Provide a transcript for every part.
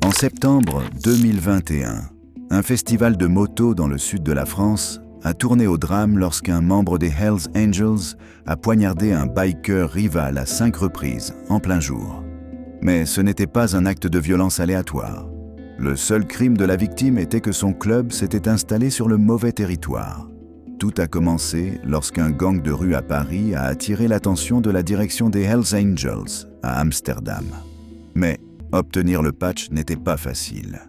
En septembre 2021, un festival de moto dans le sud de la France a tourné au drame lorsqu'un membre des Hells Angels a poignardé un biker rival à 5 reprises en plein jour. Mais ce n'était pas un acte de violence aléatoire. Le seul crime de la victime était que son club s'était installé sur le mauvais territoire. Tout a commencé lorsqu'un gang de rue à Paris a attiré l'attention de la direction des Hells Angels à Amsterdam. Mais obtenir le patch n'était pas facile.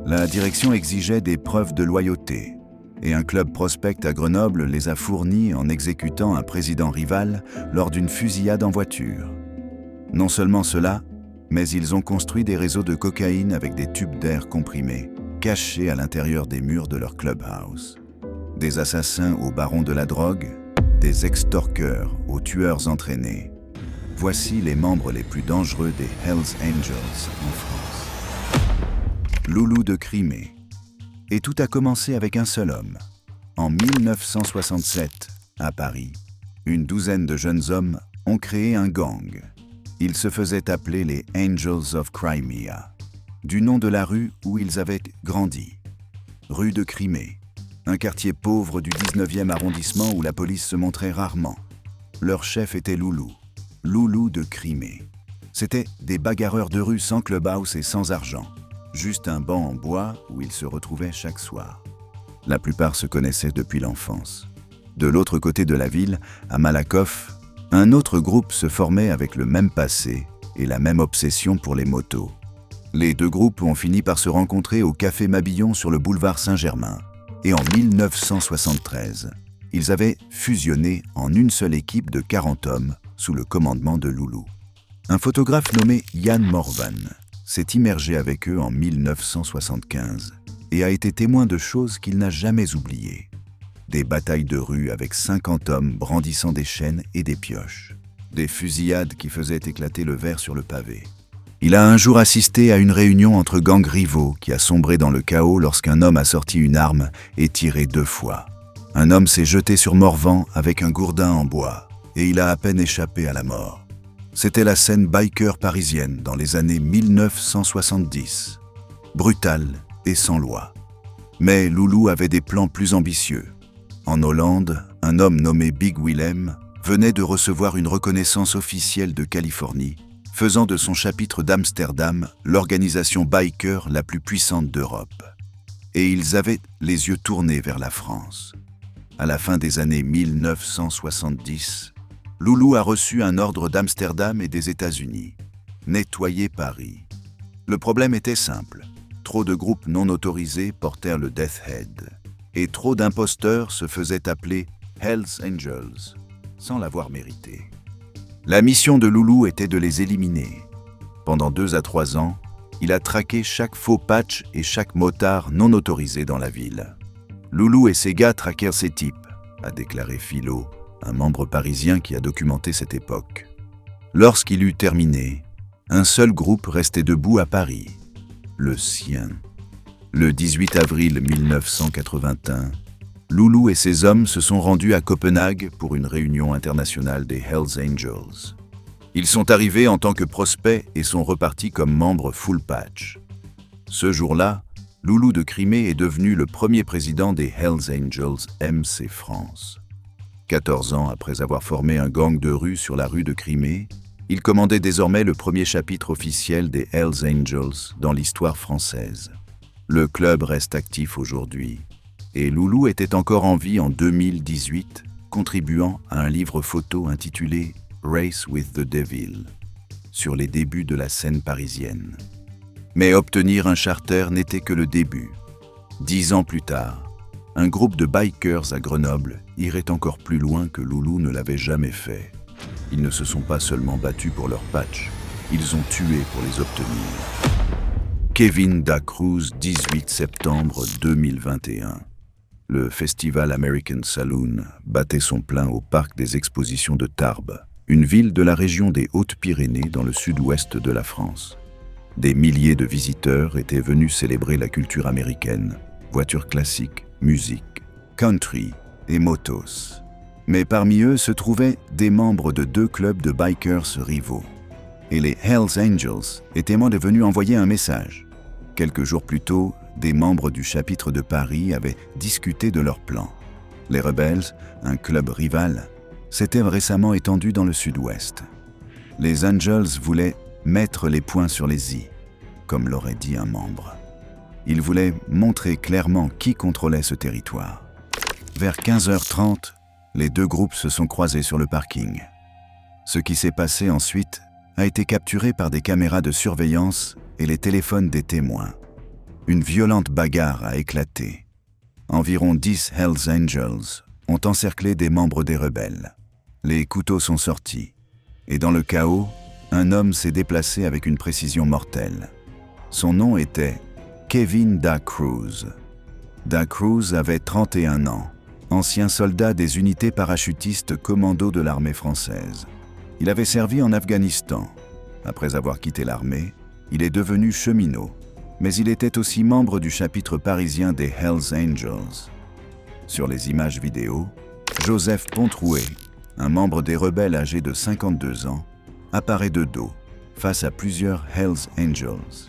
La direction exigeait des preuves de loyauté, et un club prospect à Grenoble les a fournis en exécutant un président rival lors d'une fusillade en voiture. Non seulement cela, mais ils ont construit des réseaux de cocaïne avec des tubes d'air comprimés, cachés à l'intérieur des murs de leur clubhouse. Des assassins aux barons de la drogue, des extorqueurs aux tueurs entraînés. Voici les membres les plus dangereux des Hells Angels en France. Loulou de Crimée. Et tout a commencé avec un seul homme. En 1967, à Paris, une douzaine de jeunes hommes ont créé un gang. Ils se faisaient appeler les Angels of Crimea, du nom de la rue où ils avaient grandi. Rue de Crimée, un quartier pauvre du 19e arrondissement où la police se montrait rarement. Leur chef était Loulou, Loulou de Crimée. C'étaient des bagarreurs de rue sans clubhouse et sans argent. Juste un banc en bois où ils se retrouvaient chaque soir. La plupart se connaissaient depuis l'enfance. De l'autre côté de la ville, à Malakoff, un autre groupe se formait avec le même passé et la même obsession pour les motos. Les deux groupes ont fini par se rencontrer au Café Mabillon sur le boulevard Saint-Germain. Et en 1973, ils avaient fusionné en une seule équipe de 40 hommes sous le commandement de Loulou. Un photographe nommé Yann Morvan s'est immergé avec eux en 1975 et a été témoin de choses qu'il n'a jamais oubliées. Des batailles de rue avec 50 hommes brandissant des chaînes et des pioches. Des fusillades qui faisaient éclater le verre sur le pavé. Il a un jour assisté à une réunion entre gangs rivaux qui a sombré dans le chaos lorsqu'un homme a sorti une arme et tiré 2 fois. Un homme s'est jeté sur Morvan avec un gourdin en bois et il a à peine échappé à la mort. C'était la scène biker parisienne dans les années 1970. Brutale et sans loi. Mais Loulou avait des plans plus ambitieux. En Hollande, un homme nommé Big Willem venait de recevoir une reconnaissance officielle de Californie, faisant de son chapitre d'Amsterdam l'organisation biker la plus puissante d'Europe. Et ils avaient les yeux tournés vers la France. À la fin des années 1970, Loulou a reçu un ordre d'Amsterdam et des États-Unis. Nettoyer Paris. Le problème était simple. Trop de groupes non autorisés portèrent le Death Head. Et trop d'imposteurs se faisaient appeler Hells Angels, sans l'avoir mérité. La mission de Loulou était de les éliminer. Pendant 2 à 3 ans, il a traqué chaque faux patch et chaque motard non autorisé dans la ville. Loulou et ses gars traquèrent ces types, a déclaré Philo, un membre parisien qui a documenté cette époque. Lorsqu'il eut terminé, un seul groupe restait debout à Paris, le sien. Le 18 avril 1981, Loulou et ses hommes se sont rendus à Copenhague pour une réunion internationale des Hells Angels. Ils sont arrivés en tant que prospects et sont repartis comme membres full patch. Ce jour-là, Loulou de Crimée est devenu le premier président des Hells Angels MC France. 14 ans après avoir formé un gang de rue sur la rue de Crimée, il commandait désormais le premier chapitre officiel des Hells Angels dans l'histoire française. Le club reste actif aujourd'hui, et Loulou était encore en vie en 2018, contribuant à un livre photo intitulé « Race with the Devil » sur les débuts de la scène parisienne. Mais obtenir un charter n'était que le début. 10 ans plus tard, un groupe de bikers à Grenoble irait encore plus loin que Loulou ne l'avait jamais fait. Ils ne se sont pas seulement battus pour leur patch, ils ont tué pour les obtenir. Kevin Da Cruz, 18 septembre 2021. Le festival American Saloon battait son plein au parc des expositions de Tarbes, une ville de la région des Hautes-Pyrénées dans le sud-ouest de la France. Des milliers de visiteurs étaient venus célébrer la culture américaine, voitures classiques, musique, country et motos. Mais parmi eux se trouvaient des membres de 2 clubs de bikers rivaux. Et les Hells Angels étaient même devenus envoyer un message. Quelques jours plus tôt, des membres du chapitre de Paris avaient discuté de leur plan. Les Rebels, un club rival, s'étaient récemment étendus dans le sud-ouest. Les Angels voulaient mettre les points sur les i, comme l'aurait dit un membre. Ils voulaient montrer clairement qui contrôlait ce territoire. Vers 15h30, les deux groupes se sont croisés sur le parking. Ce qui s'est passé ensuite a été capturé par des caméras de surveillance et les téléphones des témoins. Une violente bagarre a éclaté. Environ 10 Hells Angels ont encerclé des membres des rebelles. Les couteaux sont sortis, et dans le chaos, un homme s'est déplacé avec une précision mortelle. Son nom était Kevin Da Cruz. Da Cruz avait 31 ans, ancien soldat des unités parachutistes commando de l'armée française. Il avait servi en Afghanistan. Après avoir quitté l'armée, il est devenu cheminot, mais il était aussi membre du chapitre parisien des Hells Angels. Sur les images vidéo, Joseph Pontroué, un membre des rebelles âgé de 52 ans, apparaît de dos, face à plusieurs Hells Angels.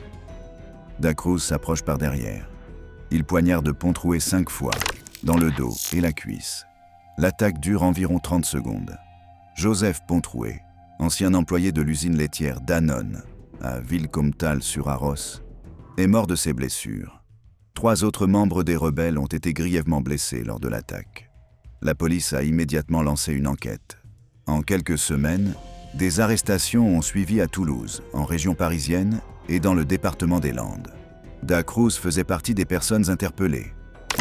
Da Cruz s'approche par derrière. Il poignarde Pontroué 5 fois, dans le dos et la cuisse. L'attaque dure environ 30 secondes. Joseph Pontroué, ancien employé de l'usine laitière Danone, à Villecomtal-sur-Arros, est mort de ses blessures. 3 autres membres des rebelles ont été grièvement blessés lors de l'attaque. La police a immédiatement lancé une enquête. En quelques semaines, des arrestations ont suivi à Toulouse, en région parisienne et dans le département des Landes. Da Cruz faisait partie des personnes interpellées.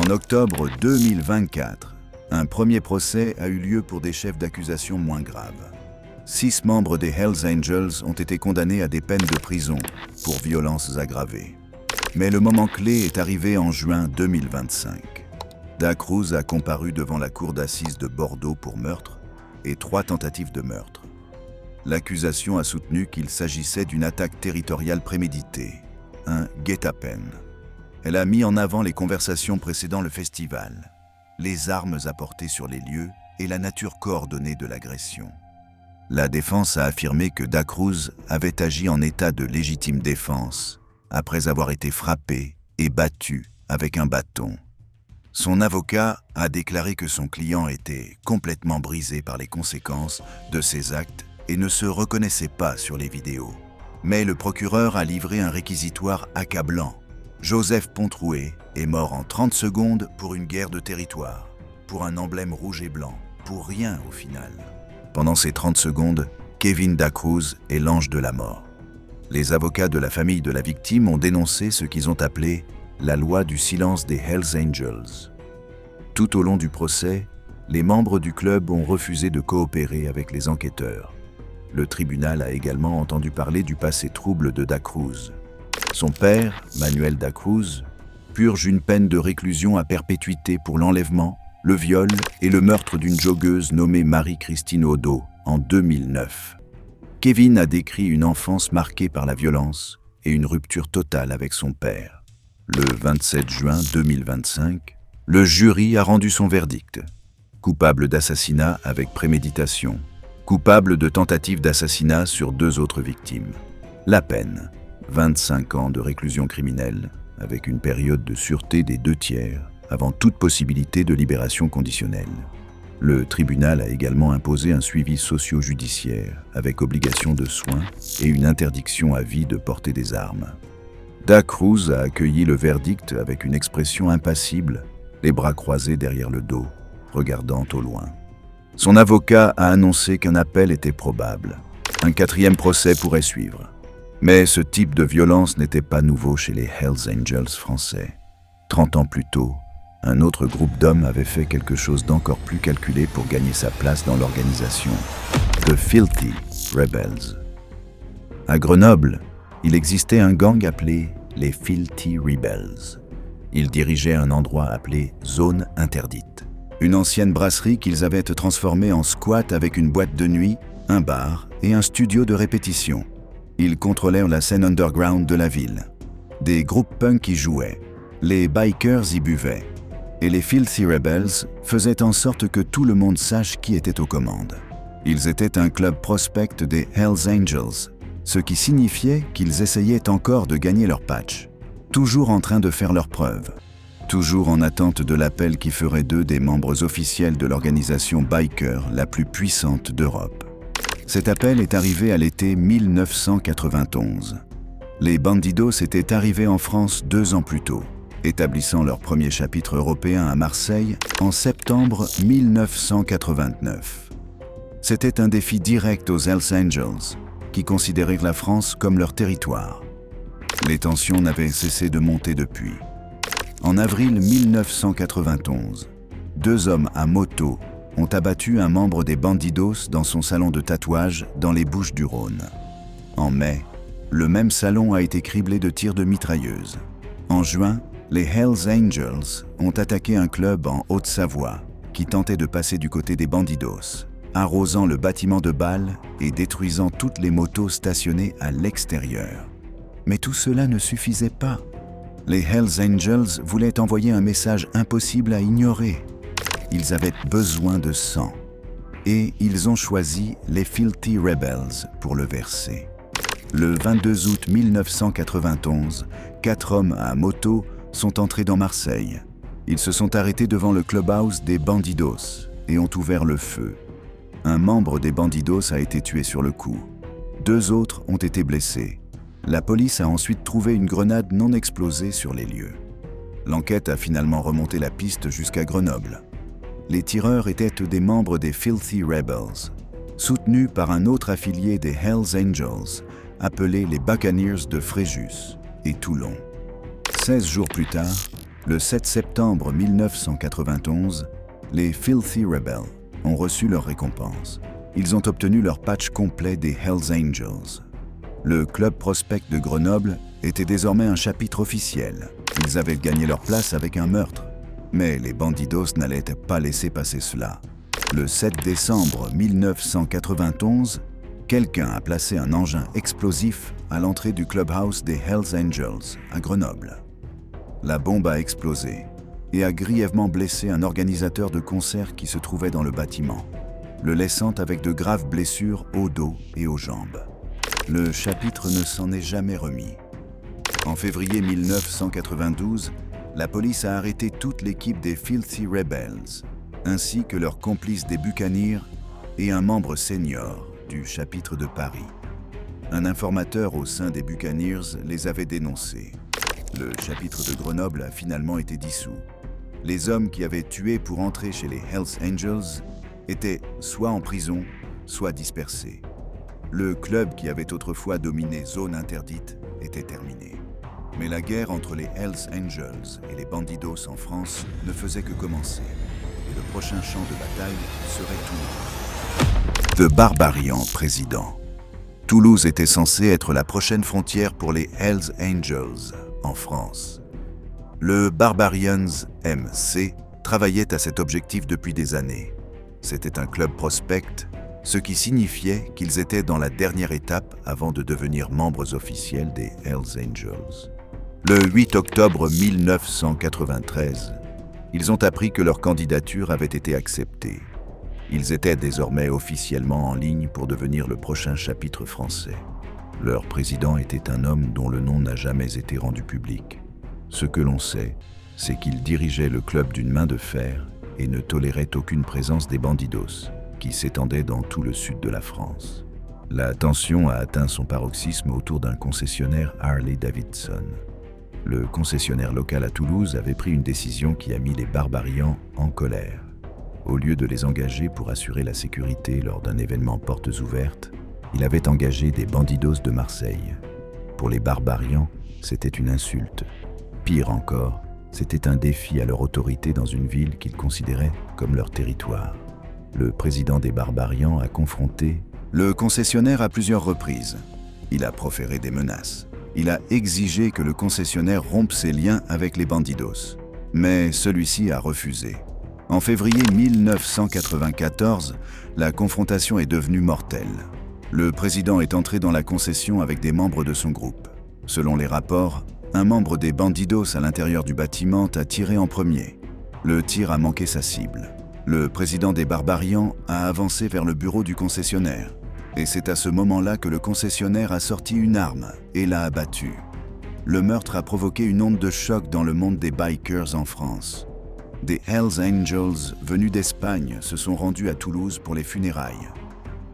En octobre 2024, un premier procès a eu lieu pour des chefs d'accusation moins graves. 6 membres des Hells Angels ont été condamnés à des peines de prison pour violences aggravées. Mais le moment clé est arrivé en juin 2025. Da Cruz a comparu devant la cour d'assises de Bordeaux pour meurtre et 3 tentatives de meurtre. L'accusation a soutenu qu'il s'agissait d'une attaque territoriale préméditée, un guet-apens. Elle a mis en avant les conversations précédant le festival, les armes apportées sur les lieux et la nature coordonnée de l'agression. La défense a affirmé que Da Cruz avait agi en état de légitime défense, après avoir été frappé et battu avec un bâton. Son avocat a déclaré que son client était complètement brisé par les conséquences de ses actes et ne se reconnaissait pas sur les vidéos. Mais le procureur a livré un réquisitoire accablant. Joseph Pontroué est mort en 30 secondes pour une guerre de territoire, pour un emblème rouge et blanc, pour rien au final. Pendant ces 30 secondes, Kevin Da Cruz est l'ange de la mort. Les avocats de la famille de la victime ont dénoncé ce qu'ils ont appelé la loi du silence des Hells Angels. Tout au long du procès, les membres du club ont refusé de coopérer avec les enquêteurs. Le tribunal a également entendu parler du passé trouble de Da Cruz. Son père, Manuel Da Cruz, purge une peine de réclusion à perpétuité pour l'enlèvement, le viol et le meurtre d'une joggeuse nommée Marie-Christine Odo en 2009. Kevin a décrit une enfance marquée par la violence et une rupture totale avec son père. Le 27 juin 2025, le jury a rendu son verdict. Coupable d'assassinat avec préméditation, coupable de tentative d'assassinat sur 2 autres victimes. La peine, 25 ans de réclusion criminelle, avec une période de sûreté des 2/3, avant toute possibilité de libération conditionnelle. Le tribunal a également imposé un suivi socio-judiciaire, avec obligation de soins et une interdiction à vie de porter des armes. Da Cruz a accueilli le verdict avec une expression impassible, les bras croisés derrière le dos, regardant au loin. Son avocat a annoncé qu'un appel était probable. Un 4e procès pourrait suivre. Mais ce type de violence n'était pas nouveau chez les Hells Angels français. 30 ans plus tôt, un autre groupe d'hommes avait fait quelque chose d'encore plus calculé pour gagner sa place dans l'organisation, The Filthy Rebels. À Grenoble, il existait un gang appelé les Filthy Rebels. Ils dirigeaient un endroit appelé Zone Interdite, une ancienne brasserie qu'ils avaient transformée en squat avec une boîte de nuit, un bar et un studio de répétition. Ils contrôlaient la scène underground de la ville. Des groupes punk y jouaient, les bikers y buvaient, et les Filthy Rebels faisaient en sorte que tout le monde sache qui était aux commandes. Ils étaient un club prospect des Hells Angels, ce qui signifiait qu'ils essayaient encore de gagner leur patch. toujours en train de faire leurs preuves, toujours en attente de l'appel qui ferait d'eux des membres officiels de l'organisation biker la plus puissante d'Europe. Cet appel est arrivé à l'été 1991. Les Bandidos étaient arrivés en France 2 ans plus tôt, établissant leur premier chapitre européen à Marseille en septembre 1989. C'était un défi direct aux Hells Angels, qui considéraient la France comme leur territoire. Les tensions n'avaient cessé de monter depuis. En avril 1991, 2 hommes à moto ont abattu un membre des Bandidos dans son salon de tatouage dans les Bouches-du-Rhône. En mai, le même salon a été criblé de tirs de mitrailleuses. En juin, les Hells Angels ont attaqué un club en Haute-Savoie qui tentait de passer du côté des Bandidos, arrosant le bâtiment de balles et détruisant toutes les motos stationnées à l'extérieur. Mais tout cela ne suffisait pas. Les Hells Angels voulaient envoyer un message impossible à ignorer. Ils avaient besoin de sang. Et ils ont choisi les Filthy Rebels pour le verser. Le 22 août 1991, 4 hommes à moto sont entrés dans Marseille. Ils se sont arrêtés devant le clubhouse des Bandidos et ont ouvert le feu. Un membre des Bandidos a été tué sur le coup. 2 autres ont été blessés. La police a ensuite trouvé une grenade non explosée sur les lieux. L'enquête a finalement remonté la piste jusqu'à Grenoble. Les tireurs étaient des membres des Filthy Rebels, soutenus par un autre affilié des Hells Angels, appelé les Buccaneers de Fréjus et Toulon. 16 jours plus tard, le 7 septembre 1991, les Filthy Rebels ont reçu leur récompense. Ils ont obtenu leur patch complet des Hells Angels. Le club prospect de Grenoble était désormais un chapitre officiel. Ils avaient gagné leur place avec un meurtre. Mais les Bandidos n'allaient pas laisser passer cela. Le 7 décembre 1991, quelqu'un a placé un engin explosif à l'entrée du clubhouse des Hells Angels à Grenoble. La bombe a explosé et a grièvement blessé un organisateur de concert qui se trouvait dans le bâtiment, le laissant avec de graves blessures au dos et aux jambes. Le chapitre ne s'en est jamais remis. En février 1992, la police a arrêté toute l'équipe des Filthy Rebels, ainsi que leurs complices des Buccaneers et un membre senior du chapitre de Paris. Un informateur au sein des Buccaneers les avait dénoncés. Le chapitre de Grenoble a finalement été dissous. Les hommes qui avaient tué pour entrer chez les Hells Angels étaient soit en prison, soit dispersés. Le club qui avait autrefois dominé Zone Interdite était terminé. Mais la guerre entre les Hells Angels et les Bandidos en France ne faisait que commencer. Et le prochain champ de bataille serait Toulouse. The Barbarian président. Toulouse était censé être la prochaine frontière pour les Hells Angels en France. Le Barbarians MC travaillait à cet objectif depuis des années. C'était un club prospect, ce qui signifiait qu'ils étaient dans la dernière étape avant de devenir membres officiels des Hells Angels. Le 8 octobre 1993, ils ont appris que leur candidature avait été acceptée. Ils étaient désormais officiellement en ligne pour devenir le prochain chapitre français. Leur président était un homme dont le nom n'a jamais été rendu public. Ce que l'on sait, c'est qu'il dirigeait le club d'une main de fer et ne tolérait aucune présence des Bandidos, qui s'étendaient dans tout le sud de la France. La tension a atteint son paroxysme autour d'un concessionnaire Harley-Davidson. Le concessionnaire local à Toulouse avait pris une décision qui a mis les Barbarians en colère. Au lieu de les engager pour assurer la sécurité lors d'un événement portes ouvertes, il avait engagé des Bandidos de Marseille. Pour les Barbarians, c'était une insulte. Pire encore, c'était un défi à leur autorité dans une ville qu'ils considéraient comme leur territoire. Le président des Barbarians a confronté le concessionnaire à plusieurs reprises. Il a proféré des menaces. Il a exigé que le concessionnaire rompe ses liens avec les Bandidos. Mais celui-ci a refusé. En février 1994, la confrontation est devenue mortelle. Le président est entré dans la concession avec des membres de son groupe. Selon les rapports, un membre des Bandidos à l'intérieur du bâtiment a tiré en premier. Le tir a manqué sa cible. Le président des Barbarians a avancé vers le bureau du concessionnaire. Et c'est à ce moment-là que le concessionnaire a sorti une arme et l'a abattu. Le meurtre a provoqué une onde de choc dans le monde des bikers en France. Des Hells Angels venus d'Espagne se sont rendus à Toulouse pour les funérailles.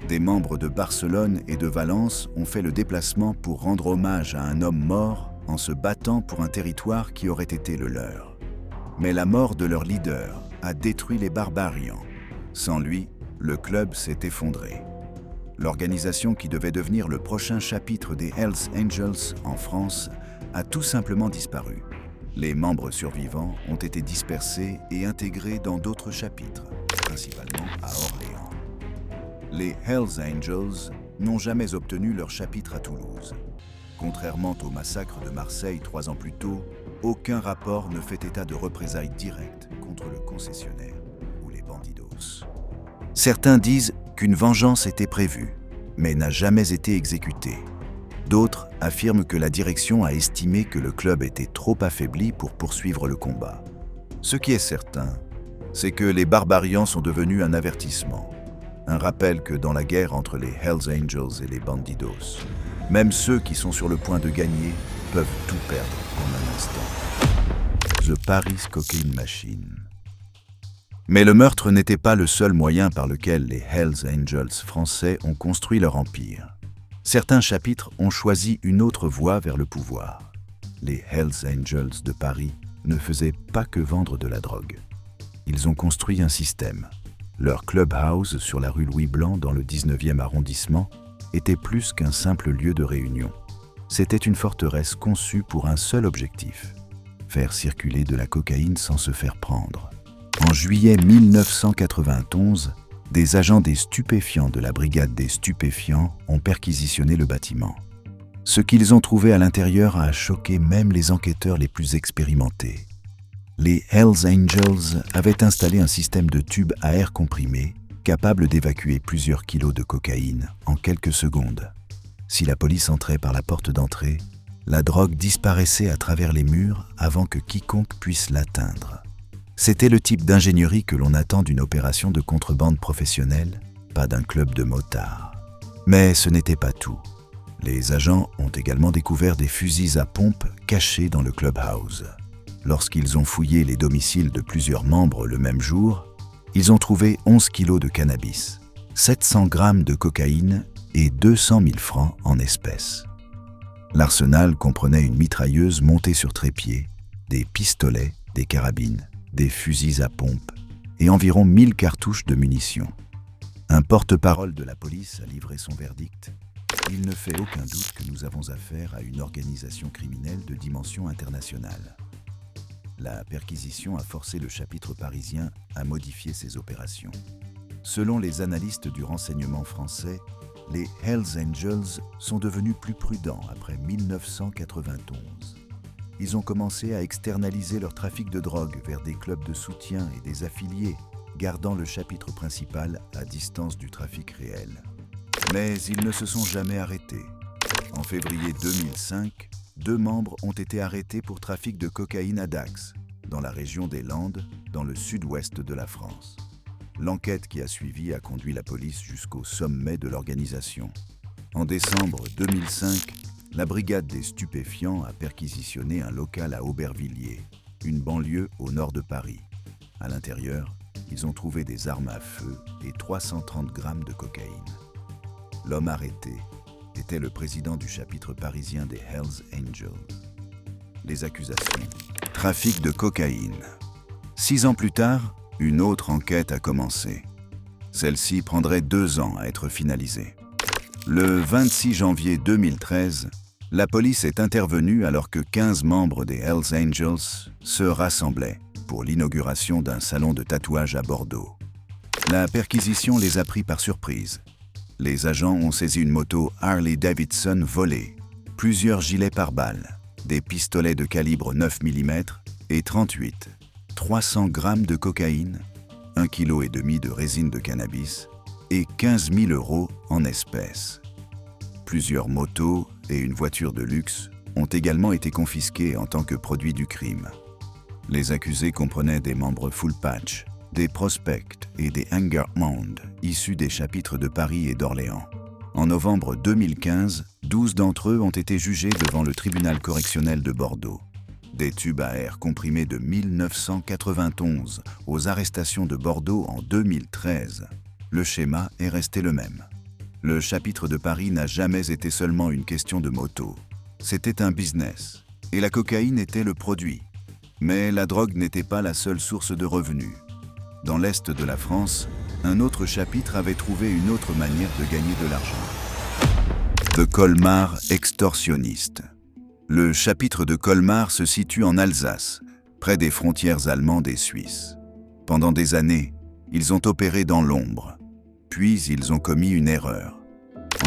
Des membres de Barcelone et de Valence ont fait le déplacement pour rendre hommage à un homme mort en se battant pour un territoire qui aurait été le leur. Mais la mort de leur leader a détruit les Barbarians. Sans lui, le club s'est effondré. L'organisation qui devait devenir le prochain chapitre des Hells Angels en France a tout simplement disparu. Les membres survivants ont été dispersés et intégrés dans d'autres chapitres, principalement à Orléans. Les Hells Angels n'ont jamais obtenu leur chapitre à Toulouse. Contrairement au massacre de Marseille 3 ans plus tôt, aucun rapport ne fait état de représailles directes contre le concessionnaire ou les bandidos. Certains disent qu'une vengeance était prévue, mais n'a jamais été exécutée. D'autres affirment que la direction a estimé que le club était trop affaibli pour poursuivre le combat. Ce qui est certain, c'est que les Barbarians sont devenus un avertissement. Un rappel que dans la guerre entre les Hells Angels et les Bandidos, même ceux qui sont sur le point de gagner peuvent tout perdre en un instant. The Paris Cocaine Machine. Mais le meurtre n'était pas le seul moyen par lequel les Hells Angels français ont construit leur empire. Certains chapitres ont choisi une autre voie vers le pouvoir. Les Hells Angels de Paris ne faisaient pas que vendre de la drogue. Ils ont construit un système. Leur clubhouse sur la rue Louis Blanc dans le 19e arrondissement était plus qu'un simple lieu de réunion. C'était une forteresse conçue pour un seul objectif, faire circuler de la cocaïne sans se faire prendre. En juillet 1991, des agents des stupéfiants de la brigade des stupéfiants ont perquisitionné le bâtiment. Ce qu'ils ont trouvé à l'intérieur a choqué même les enquêteurs les plus expérimentés. Les Hells Angels avaient installé un système de tubes à air comprimé capable d'évacuer plusieurs kilos de cocaïne en quelques secondes. Si la police entrait par la porte d'entrée, la drogue disparaissait à travers les murs avant que quiconque puisse l'atteindre. C'était le type d'ingénierie que l'on attend d'une opération de contrebande professionnelle, pas d'un club de motards. Mais ce n'était pas tout. Les agents ont également découvert des fusils à pompe cachés dans le clubhouse. Lorsqu'ils ont fouillé les domiciles de plusieurs membres le même jour, ils ont trouvé 11 kilos de cannabis, 700 grammes de cocaïne et 200 000 francs en espèces. L'arsenal comprenait une mitrailleuse montée sur trépied, des pistolets, des carabines, des fusils à pompe et environ 1000 cartouches de munitions. Un porte-parole de la police a livré son verdict. Il ne fait aucun doute que nous avons affaire à une organisation criminelle de dimension internationale. La perquisition a forcé le chapitre parisien à modifier ses opérations. Selon les analystes du renseignement français, les Hells Angels sont devenus plus prudents après 1991. Ils ont commencé à externaliser leur trafic de drogue vers des clubs de soutien et des affiliés, gardant le chapitre principal à distance du trafic réel. Mais ils ne se sont jamais arrêtés. En février 2005, 2 membres ont été arrêtés pour trafic de cocaïne à Dax, dans la région des Landes, dans le sud-ouest de la France. L'enquête qui a suivi a conduit la police jusqu'au sommet de l'organisation. En décembre 2005, la brigade des stupéfiants a perquisitionné un local à Aubervilliers, une banlieue au nord de Paris. À l'intérieur, ils ont trouvé des armes à feu et 330 grammes de cocaïne. L'homme arrêté était le président du chapitre parisien des Hells Angels. Les accusations: trafic de cocaïne. 6 ans plus tard, une autre enquête a commencé. Celle-ci prendrait 2 ans à être finalisée. Le 26 janvier 2013, la police est intervenue alors que 15 membres des Hells Angels se rassemblaient pour l'inauguration d'un salon de tatouage à Bordeaux. La perquisition les a pris par surprise. Les agents ont saisi une moto Harley-Davidson volée, plusieurs gilets pare-balles, des pistolets de calibre 9 mm et 38, 300 grammes de cocaïne, 1,5 kg de résine de cannabis et 15 000 € en espèces. Plusieurs motos et une voiture de luxe ont également été confisquées en tant que produit du crime. Les accusés comprenaient des membres full patch, des prospects et des hangar-mound issus des chapitres de Paris et d'Orléans. En novembre 2015, 12 d'entre eux ont été jugés devant le tribunal correctionnel de Bordeaux. Des tubes à air comprimés de 1991 aux arrestations de Bordeaux en 2013. Le schéma est resté le même. Le chapitre de Paris n'a jamais été seulement une question de moto. C'était un business. Et la cocaïne était le produit. Mais la drogue n'était pas la seule source de revenus. Dans l'est de la France, un autre chapitre avait trouvé une autre manière de gagner de l'argent. The Colmar extorsionniste. Le chapitre de Colmar se situe en Alsace, près des frontières allemandes et suisses. Pendant des années, ils ont opéré dans l'ombre. Puis ils ont commis une erreur.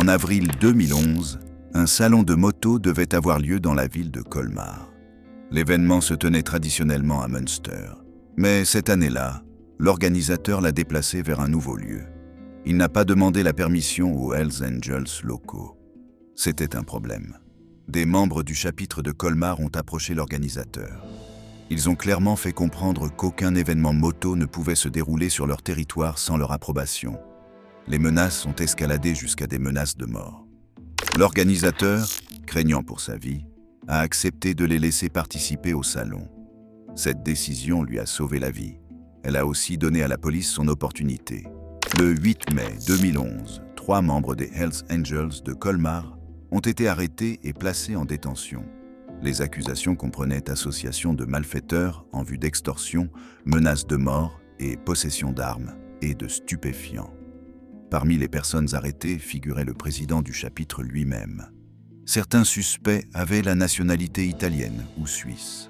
En avril 2011, un salon de moto devait avoir lieu dans la ville de Colmar. L'événement se tenait traditionnellement à Münster. Mais cette année-là, l'organisateur l'a déplacé vers un nouveau lieu. Il n'a pas demandé la permission aux Hells Angels locaux. C'était un problème. Des membres du chapitre de Colmar ont approché l'organisateur. Ils ont clairement fait comprendre qu'aucun événement moto ne pouvait se dérouler sur leur territoire sans leur approbation. Les menaces ont escaladé jusqu'à des menaces de mort. L'organisateur, craignant pour sa vie, a accepté de les laisser participer au salon. Cette décision lui a sauvé la vie. Elle a aussi donné à la police son opportunité. Le 8 mai 2011, 3 membres des Hells Angels de Colmar ont été arrêtés et placés en détention. Les accusations comprenaient association de malfaiteurs en vue d'extorsion, menace de mort et possession d'armes et de stupéfiants. Parmi les personnes arrêtées figurait le président du chapitre lui-même. Certains suspects avaient la nationalité italienne ou suisse.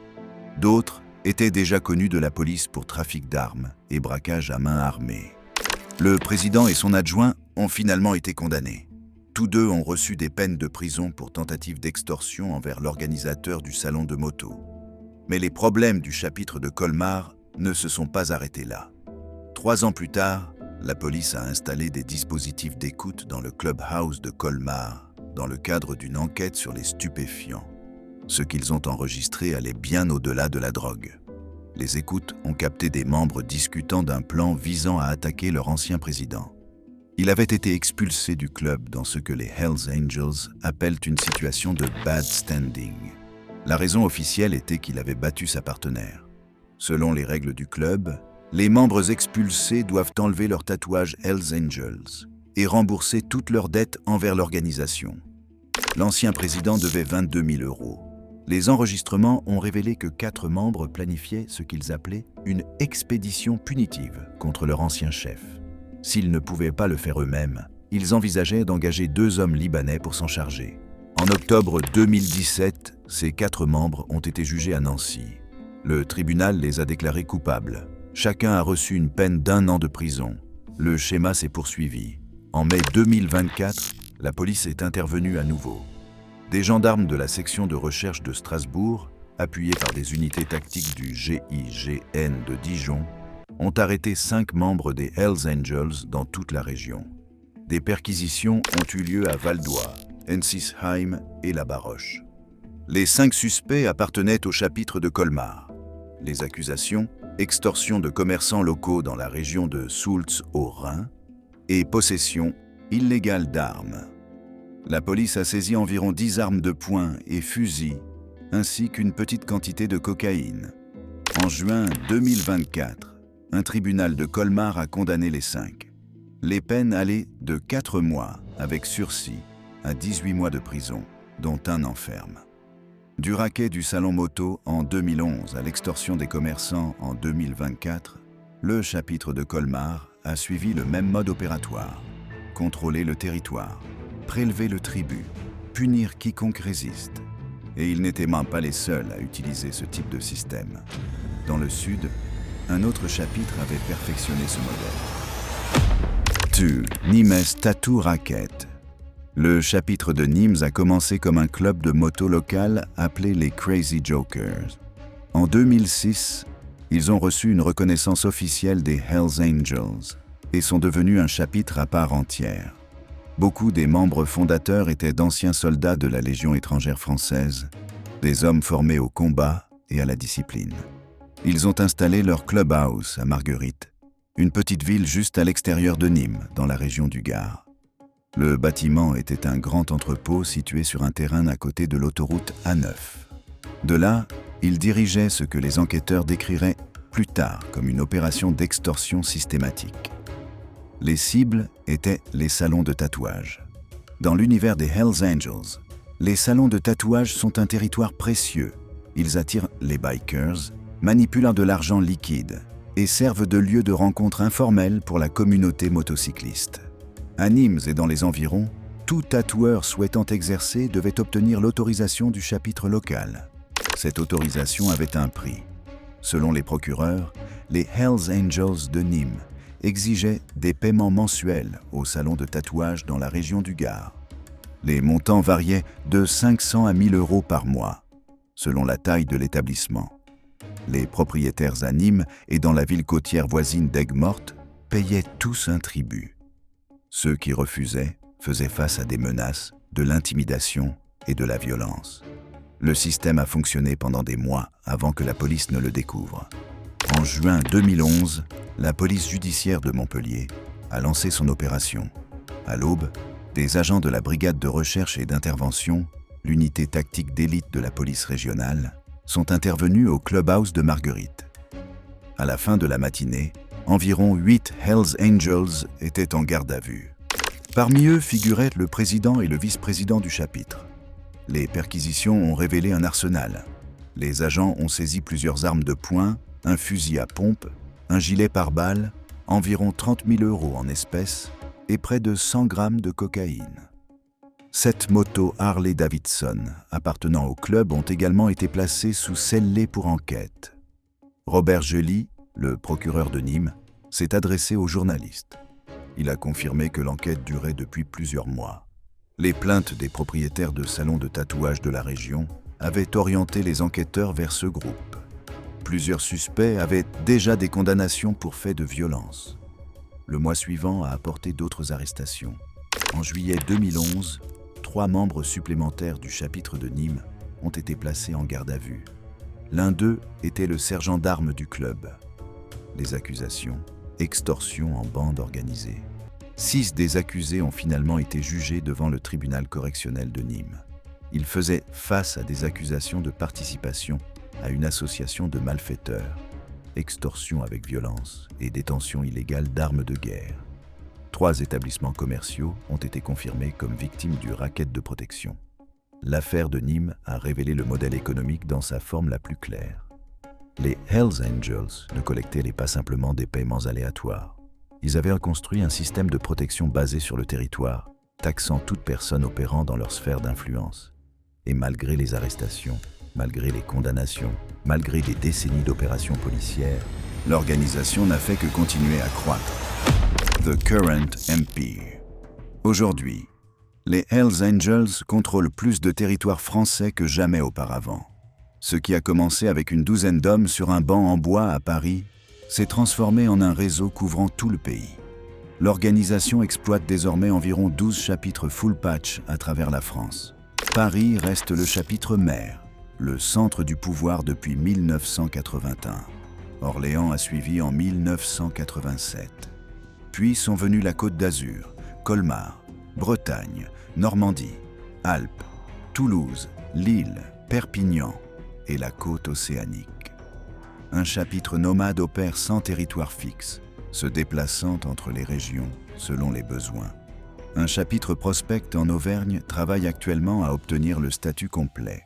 D'autres étaient déjà connus de la police pour trafic d'armes et braquage à main armée. Le président et son adjoint ont finalement été condamnés. Tous deux ont reçu des peines de prison pour tentative d'extorsion envers l'organisateur du salon de moto. Mais les problèmes du chapitre de Colmar ne se sont pas arrêtés là. 3 ans plus tard, la police a installé des dispositifs d'écoute dans le clubhouse de Colmar, dans le cadre d'une enquête sur les stupéfiants. Ce qu'ils ont enregistré allait bien au-delà de la drogue. Les écoutes ont capté des membres discutant d'un plan visant à attaquer leur ancien président. Il avait été expulsé du club dans ce que les Hells Angels appellent une situation de bad standing. La raison officielle était qu'il avait battu sa partenaire. Selon les règles du club, les membres expulsés doivent enlever leur tatouage Hells Angels et rembourser toutes leurs dettes envers l'organisation. L'ancien président devait 22 000 €. Les enregistrements ont révélé que 4 membres planifiaient ce qu'ils appelaient une expédition punitive contre leur ancien chef. S'ils ne pouvaient pas le faire eux-mêmes, ils envisageaient d'engager 2 hommes libanais pour s'en charger. En octobre 2017, ces 4 membres ont été jugés à Nancy. Le tribunal les a déclarés coupables. Chacun a reçu une peine d'1 an de prison. Le schéma s'est poursuivi. En mai 2024, la police est intervenue à nouveau. Des gendarmes de la section de recherche de Strasbourg, appuyés par des unités tactiques du GIGN de Dijon, ont arrêté 5 membres des Hells Angels dans toute la région. Des perquisitions ont eu lieu à Valdoie, Ensisheim et La Baroche. Les 5 suspects appartenaient au chapitre de Colmar. Les accusations, extorsion de commerçants locaux dans la région de Soultz au Rhin et possession illégale d'armes. La police a saisi environ 10 armes de poing et fusils, ainsi qu'une petite quantité de cocaïne. En juin 2024, un tribunal de Colmar a condamné les 5. Les peines allaient de 4 mois avec sursis à 18 mois de prison, dont 1 an ferme. Du racket du salon moto en 2011 à l'extorsion des commerçants en 2024, le chapitre de Colmar a suivi le même mode opératoire. Contrôler le territoire, prélever le tribut, punir quiconque résiste. Et ils n'étaient même pas les seuls à utiliser ce type de système. Dans le sud, un autre chapitre avait perfectionné ce modèle. 2. Nimes Tattoo Racket. Le chapitre de Nîmes a commencé comme un club de moto local appelé les Crazy Jokers. En 2006, ils ont reçu une reconnaissance officielle des Hells Angels et sont devenus un chapitre à part entière. Beaucoup des membres fondateurs étaient d'anciens soldats de la Légion étrangère française, des hommes formés au combat et à la discipline. Ils ont installé leur clubhouse à Marguerite, une petite ville juste à l'extérieur de Nîmes, dans la région du Gard. Le bâtiment était un grand entrepôt situé sur un terrain à côté de l'autoroute A9. De là, il dirigeait ce que les enquêteurs décriraient plus tard comme une opération d'extorsion systématique. Les cibles étaient les salons de tatouage. Dans l'univers des Hells Angels, les salons de tatouage sont un territoire précieux. Ils attirent les bikers, manipulant de l'argent liquide, et servent de lieu de rencontre informel pour la communauté motocycliste. À Nîmes et dans les environs, tout tatoueur souhaitant exercer devait obtenir l'autorisation du chapitre local. Cette autorisation avait un prix. Selon les procureurs, les Hells Angels de Nîmes exigeaient des paiements mensuels au salon de tatouage dans la région du Gard. Les montants variaient de 500 à 1000 euros par mois, selon la taille de l'établissement. Les propriétaires à Nîmes et dans la ville côtière voisine d'Aigues-Mortes payaient tous un tribut. Ceux qui refusaient faisaient face à des menaces, de l'intimidation et de la violence. Le système a fonctionné pendant des mois avant que la police ne le découvre. En juin 2011, la police judiciaire de Montpellier a lancé son opération. À l'aube, des agents de la brigade de recherche et d'intervention, l'unité tactique d'élite de la police régionale, sont intervenus au clubhouse de Marguerite. À la fin de la matinée, environ 8 Hells Angels étaient en garde à vue. Parmi eux figuraient le président et le vice-président du chapitre. Les perquisitions ont révélé un arsenal. Les agents ont saisi plusieurs armes de poing, un fusil à pompe, un gilet pare-balles, environ 30 000 euros en espèces et près de 100 grammes de cocaïne. 7 motos Harley-Davidson appartenant au club ont également été placées sous scellé pour enquête. Robert Joly, le procureur de Nîmes, s'est adressé aux journalistes. Il a confirmé que l'enquête durait depuis plusieurs mois. Les plaintes des propriétaires de salons de tatouage de la région avaient orienté les enquêteurs vers ce groupe. Plusieurs suspects avaient déjà des condamnations pour faits de violence. Le mois suivant a apporté d'autres arrestations. En juillet 2011, 3 membres supplémentaires du chapitre de Nîmes ont été placés en garde à vue. L'un d'eux était le sergent d'armes du club. Les accusations, extorsion en bande organisée. 6 des accusés ont finalement été jugés devant le tribunal correctionnel de Nîmes. Ils faisaient face à des accusations de participation à une association de malfaiteurs, extorsion avec violence et détention illégale d'armes de guerre. 3 établissements commerciaux ont été confirmés comme victimes du racket de protection. L'affaire de Nîmes a révélé le modèle économique dans sa forme la plus claire. Les Hells Angels ne collectaient pas simplement des paiements aléatoires. Ils avaient construit un système de protection basé sur le territoire, taxant toute personne opérant dans leur sphère d'influence. Et malgré les arrestations, malgré les condamnations, malgré des décennies d'opérations policières, l'organisation n'a fait que continuer à croître. The Current Empire. Aujourd'hui, les Hells Angels contrôlent plus de territoire français que jamais auparavant. Ce qui a commencé avec une douzaine d'hommes sur un banc en bois à Paris s'est transformé en un réseau couvrant tout le pays. L'organisation exploite désormais environ 12 chapitres full patch à travers la France. Paris reste le chapitre mère, le centre du pouvoir depuis 1981. Orléans a suivi en 1987. Puis sont venus la Côte d'Azur, Colmar, Bretagne, Normandie, Alpes, Toulouse, Lille, Perpignan et la côte océanique. Un chapitre nomade opère sans territoire fixe, se déplaçant entre les régions selon les besoins. Un chapitre prospecte en Auvergne travaille actuellement à obtenir le statut complet.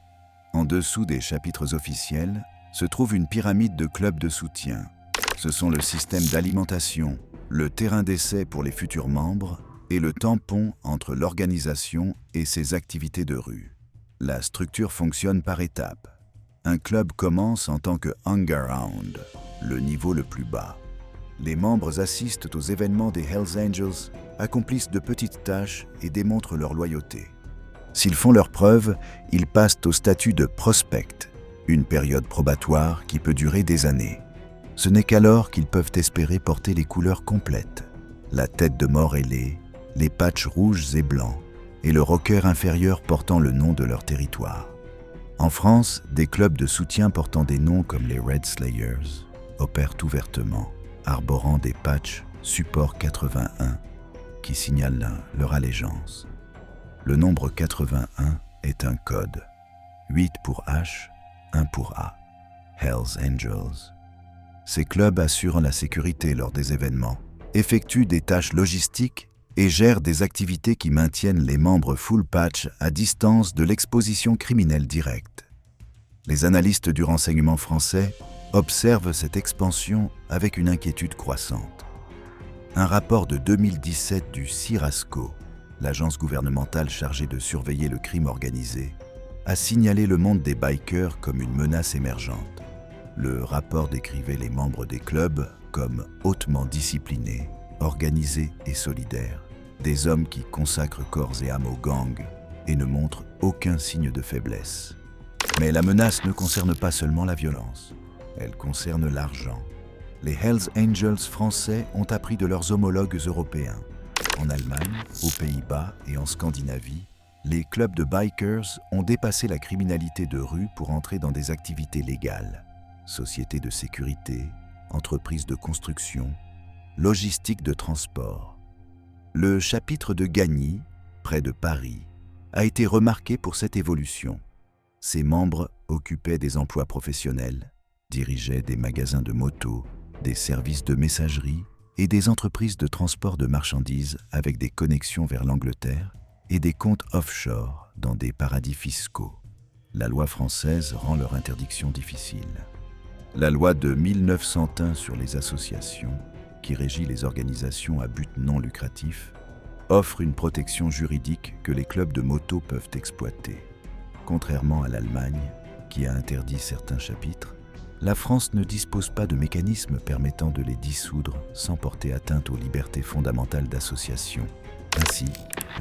En dessous des chapitres officiels se trouve une pyramide de clubs de soutien. Ce sont le système d'alimentation, le terrain d'essai pour les futurs membres et le tampon entre l'organisation et ses activités de rue. La structure fonctionne par étapes. Un club commence en tant que hangaround, le niveau le plus bas. Les membres assistent aux événements des Hells Angels, accomplissent de petites tâches et démontrent leur loyauté. S'ils font leurs preuves, ils passent au statut de prospect, une période probatoire qui peut durer des années. Ce n'est qu'alors qu'ils peuvent espérer porter les couleurs complètes, la tête de mort ailée, les patchs rouges et blancs, et le rocker inférieur portant le nom de leur territoire. En France, des clubs de soutien portant des noms comme les Red Slayers opèrent ouvertement, arborant des patchs Support 81, qui signalent leur allégeance. Le nombre 81 est un code. 8 pour H, 1 pour A. Hells Angels. Ces clubs assurent la sécurité lors des événements, effectuent des tâches logistiques et gèrent des activités qui maintiennent les membres full patch à distance de l'exposition criminelle directe. Les analystes du renseignement français observent cette expansion avec une inquiétude croissante. Un rapport de 2017 du CIRASCO, l'agence gouvernementale chargée de surveiller le crime organisé, a signalé le monde des bikers comme une menace émergente. Le rapport décrivait les membres des clubs comme hautement disciplinés, organisés et solidaires, des hommes qui consacrent corps et âme au gang et ne montrent aucun signe de faiblesse. Mais la menace ne concerne pas seulement la violence, elle concerne l'argent. Les Hells Angels français ont appris de leurs homologues européens. En Allemagne, aux Pays-Bas et en Scandinavie, les clubs de bikers ont dépassé la criminalité de rue pour entrer dans des activités légales. Sociétés de sécurité, entreprises de construction, logistique de transport. Le chapitre de Gagny, près de Paris, a été remarqué pour cette évolution. Ses membres occupaient des emplois professionnels, dirigeaient des magasins de motos, des services de messagerie et des entreprises de transport de marchandises avec des connexions vers l'Angleterre et des comptes offshore dans des paradis fiscaux. La loi française rend leur interdiction difficile. La loi de 1901 sur les associations, qui régit les organisations à but non lucratif, offre une protection juridique que les clubs de moto peuvent exploiter. Contrairement à l'Allemagne, qui a interdit certains chapitres, la France ne dispose pas de mécanismes permettant de les dissoudre sans porter atteinte aux libertés fondamentales d'association. Ainsi,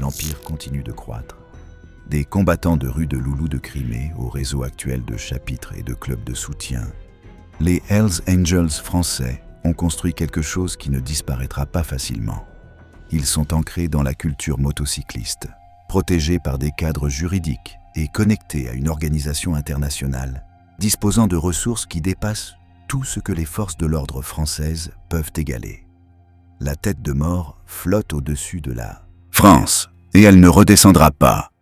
l'Empire continue de croître. Des combattants de rue de Loulou de Crimée au réseau actuel de chapitres et de clubs de soutien, les Hells Angels français ont construit quelque chose qui ne disparaîtra pas facilement. Ils sont ancrés dans la culture motocycliste, protégés par des cadres juridiques et connectés à une organisation internationale, disposant de ressources qui dépassent tout ce que les forces de l'ordre françaises peuvent égaler. La tête de mort flotte au-dessus de la France, et elle ne redescendra pas.